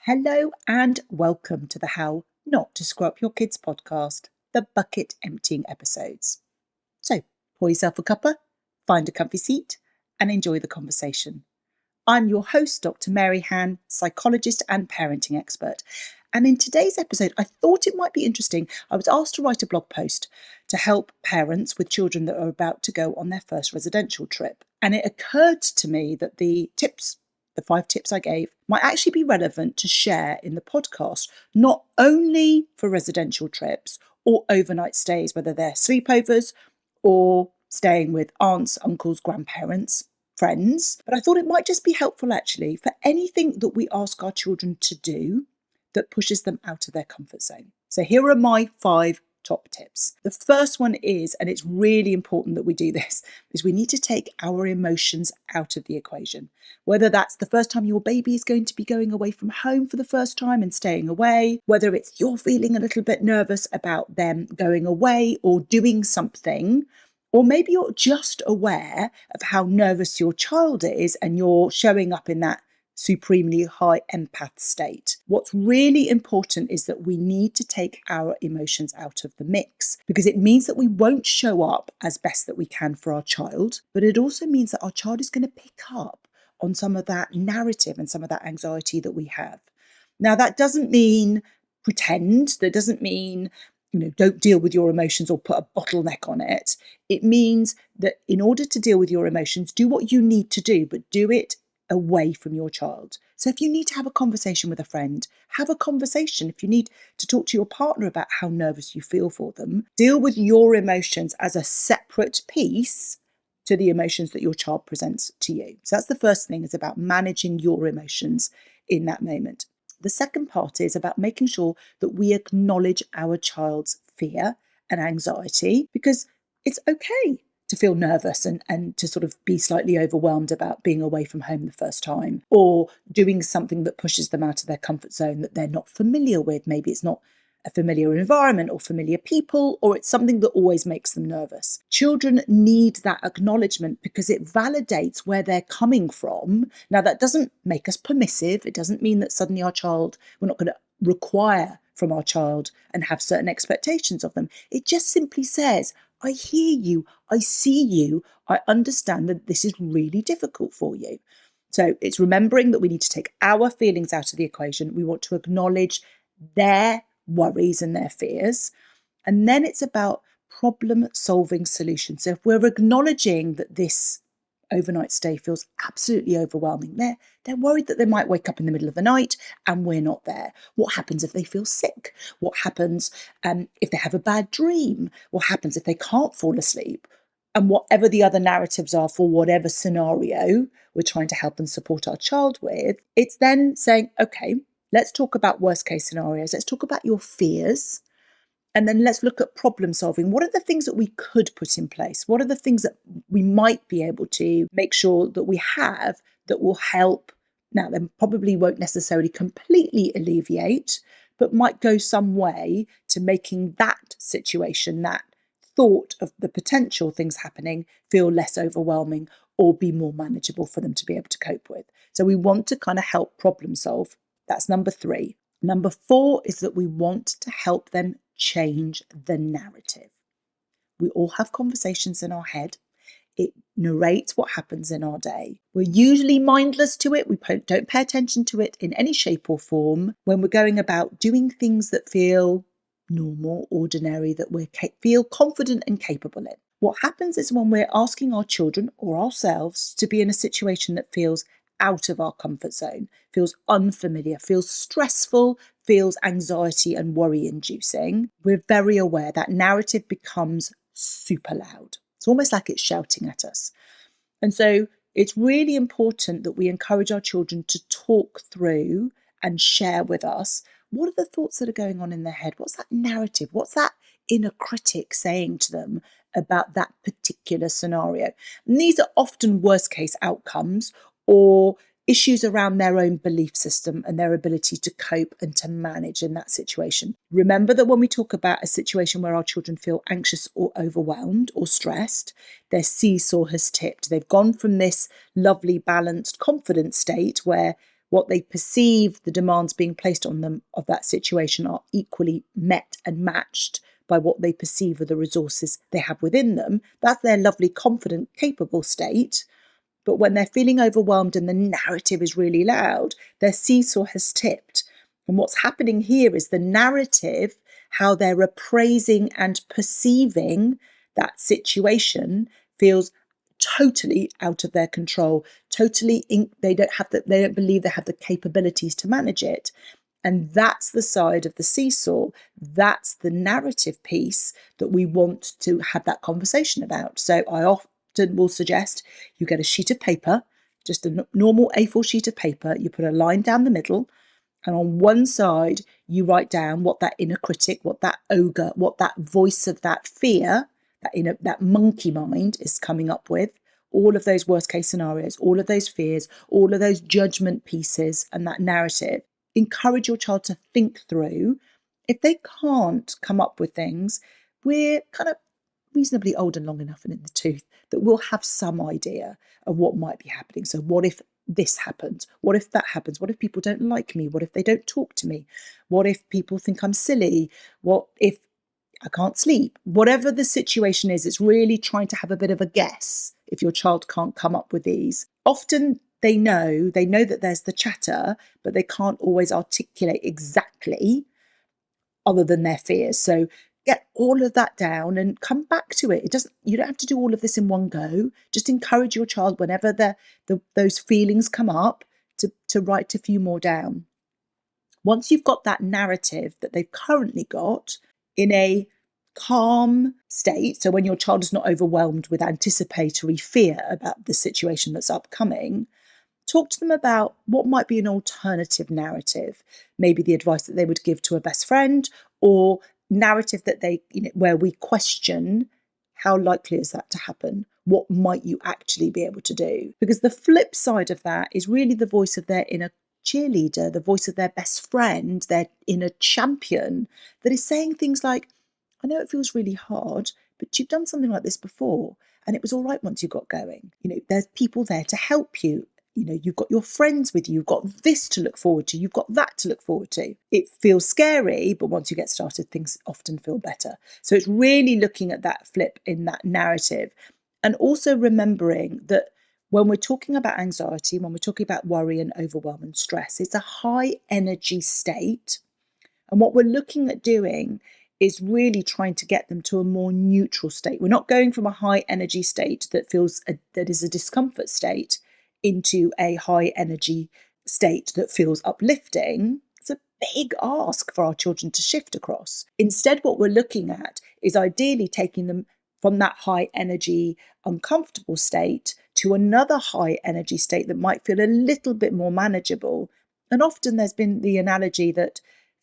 Hello and welcome to the How Not to Screw Up Your Kids podcast, the bucket emptying episodes. So, pour yourself a cuppa, find a comfy seat, and enjoy the conversation. I'm your host, Dr. Mary Han, psychologist and parenting expert. And in today's episode, I thought it might be interesting. I was asked to write a blog post to help parents with children that are about to go on their first residential trip. And it occurred to me that the 5 tips I gave, might actually be relevant to share in the podcast, not only for residential trips or overnight stays, whether they're sleepovers or staying with aunts, uncles, grandparents, friends, but I thought it might just be helpful actually for anything that we ask our children to do that pushes them out of their comfort zone. So here are my 5 top tips. The first one is, and it's really important that we do this, is we need to take our emotions out of the equation. Whether that's the first time your baby is going to be going away from home for the first time and staying away, whether it's you're feeling a little bit nervous about them going away or doing something, or maybe you're just aware of how nervous your child is and you're showing up in that supremely high empath state. What's really important is that we need to take our emotions out of the mix, because it means that we won't show up as best that we can for our child, but it also means that our child is going to pick up on some of that narrative and some of that anxiety that we have. Now, that doesn't mean pretend, that doesn't mean don't deal with your emotions or put a bottleneck on it. It means that in order to deal with your emotions, do what you need to do, but do it away from your child. So if you need to have a conversation with a friend, have a conversation. If you need to talk to your partner about how nervous you feel for them, deal with your emotions as a separate piece to the emotions that your child presents to you. So that's the first thing, is about managing your emotions in that moment. The second part is about making sure that we acknowledge our child's fear and anxiety, because it's okay to feel nervous and to sort of be slightly overwhelmed about being away from home the first time, or doing something that pushes them out of their comfort zone that they're not familiar with. Maybe it's not a familiar environment or familiar people, or it's something that always makes them nervous. Children need that acknowledgement because it validates where they're coming from. Now, that doesn't make us permissive. It doesn't mean that suddenly we're not going to require from our child and have certain expectations of them. It just simply says, I hear you, I see you, I understand that this is really difficult for you. So it's remembering that we need to take our feelings out of the equation. We want to acknowledge their worries and their fears. And then it's about problem-solving solutions. So if we're acknowledging that this overnight stay feels absolutely overwhelming, they're worried that they might wake up in the middle of the night and we're not there. What happens if they feel sick? What happens if they have a bad dream? What happens if they can't fall asleep? And whatever the other narratives are for whatever scenario we're trying to help and support our child with, it's then saying, okay, let's talk about worst case scenarios. Let's talk about your fears. And then let's look at problem solving. What are the things that we could put in place? What are the things that we might be able to make sure that we have that will help? Now, they probably won't necessarily completely alleviate, but might go some way to making that situation, that thought of the potential things happening, feel less overwhelming or be more manageable for them to be able to cope with. So we want to kind of help problem solve. That's number 3. Number 4 is that we want to help them change the narrative. We all have conversations in our head. It narrates what happens in our day. We're usually mindless to it. We don't pay attention to it in any shape or form when we're going about doing things that feel normal, ordinary, that we feel confident and capable in. What happens is when we're asking our children or ourselves to be in a situation that feels out of our comfort zone, feels unfamiliar, feels stressful, feels anxiety and worry inducing, we're very aware that narrative becomes super loud. It's almost like it's shouting at us. And so it's really important that we encourage our children to talk through and share with us, what are the thoughts that are going on in their head? What's that narrative? What's that inner critic saying to them about that particular scenario? And these are often worst case outcomes or issues around their own belief system and their ability to cope and to manage in that situation. Remember that when we talk about a situation where our children feel anxious or overwhelmed or stressed, their seesaw has tipped. They've gone from this lovely, balanced, confident state where what they perceive the demands being placed on them of that situation are equally met and matched by what they perceive are the resources they have within them. That's their lovely, confident, capable state. But when they're feeling overwhelmed and the narrative is really loud, their seesaw has tipped. And what's happening here is the narrative, how they're appraising and perceiving that situation, feels totally out of their control. They don't believe they have the capabilities to manage it. And that's the side of the seesaw. That's the narrative piece that we want to have that conversation about. So I often will suggest you get a sheet of paper, just a normal A4 sheet of paper. You put a line down the middle, and on one side, you write down what that inner critic, what that ogre, what that voice of that fear, that monkey mind is coming up with. All of those worst case scenarios, all of those fears, all of those judgment pieces and that narrative. Encourage your child to think through. If they can't come up with things, we're kind of reasonably old and long enough and in the tooth that we'll have some idea of what might be happening. So what if this happens? What if that happens? What if people don't like me? What if they don't talk to me? What if people think I'm silly? What if I can't sleep? Whatever the situation is, it's really trying to have a bit of a guess if your child can't come up with these. Often they know that there's the chatter, but they can't always articulate exactly other than their fears. So get all of that down and come back to it. You don't have to do all of this in one go. Just encourage your child whenever those feelings come up to write a few more down. Once you've got that narrative that they've currently got in a calm state, so when your child is not overwhelmed with anticipatory fear about the situation that's upcoming, talk to them about what might be an alternative narrative, maybe the advice that they would give to a best friend, or narrative that where we question how likely is that to happen? What might you actually be able to do? Because the flip side of that is really the voice of their inner cheerleader, the voice of their best friend, their inner champion that is saying things like, I know it feels really hard, but you've done something like this before and it was all right once you got going. There's people there to help you. You've got your friends with you, you've got this to look forward to, you've got that to look forward to. It feels scary, but once you get started, things often feel better. So it's really looking at that flip in that narrative and also remembering that when we're talking about anxiety, when we're talking about worry and overwhelm and stress, it's a high energy state. And what we're looking at doing is really trying to get them to a more neutral state. We're not going from a high energy state that is a discomfort state into a high energy state that feels uplifting. It's a big ask for our children to shift across. Instead, what we're looking at is ideally taking them from that high energy, uncomfortable state to another high energy state that might feel a little bit more manageable. And often there's been the analogy that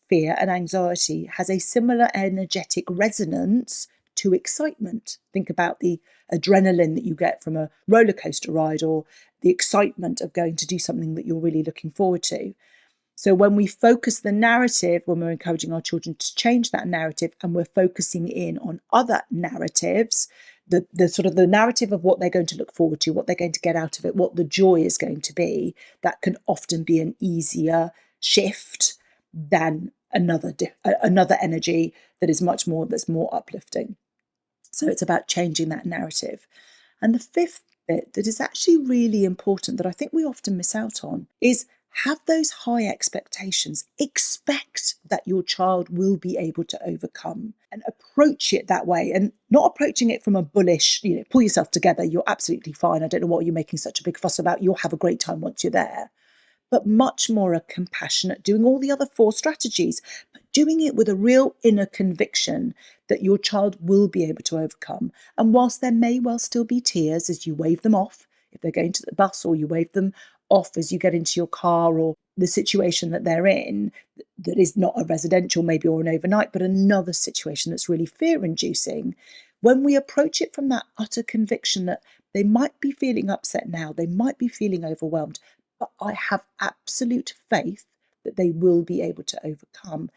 fear and anxiety has a similar energetic resonance to excitement. Think about the adrenaline that you get from a roller coaster ride or the excitement of going to do something that you're really looking forward to. So when we focus the narrative, when we're encouraging our children to change that narrative and we're focusing in on other narratives, the sort of the narrative of what they're going to look forward to, what they're going to get out of it, what the joy is going to be, that can often be an easier shift than another energy that's more uplifting. So it's about changing that narrative. And the fifth bit that is actually really important that I think we often miss out on is have those high expectations. Expect that your child will be able to overcome and approach it that way, and not approaching it from a bullish, pull yourself together, you're absolutely fine. I don't know what you're making such a big fuss about. You'll have a great time once you're there. But much more a compassionate, doing all the other 4 strategies, but doing it with a real inner conviction that your child will be able to overcome. And whilst there may well still be tears as you wave them off, if they're going to the bus, or you wave them off as you get into your car, or the situation that they're in, that is not a residential maybe or an overnight, but another situation that's really fear-inducing, when we approach it from that utter conviction that they might be feeling upset now, they might be feeling overwhelmed, but I have absolute faith that they will be able to overcome.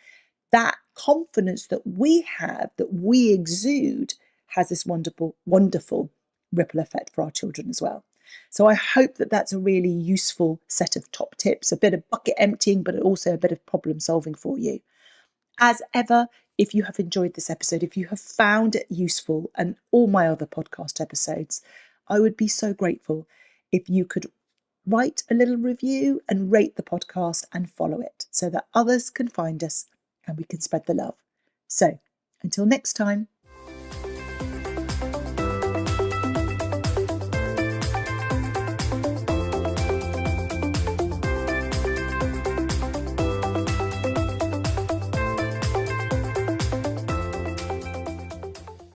That confidence that we have, that we exude, has this wonderful, wonderful ripple effect for our children as well. So I hope that that's a really useful set of top tips, a bit of bucket emptying, but also a bit of problem solving for you. As ever, if you have enjoyed this episode, if you have found it useful and all my other podcast episodes, I would be so grateful if you could write a little review and rate the podcast and follow it so that others can find us and we can spread the love. So until next time,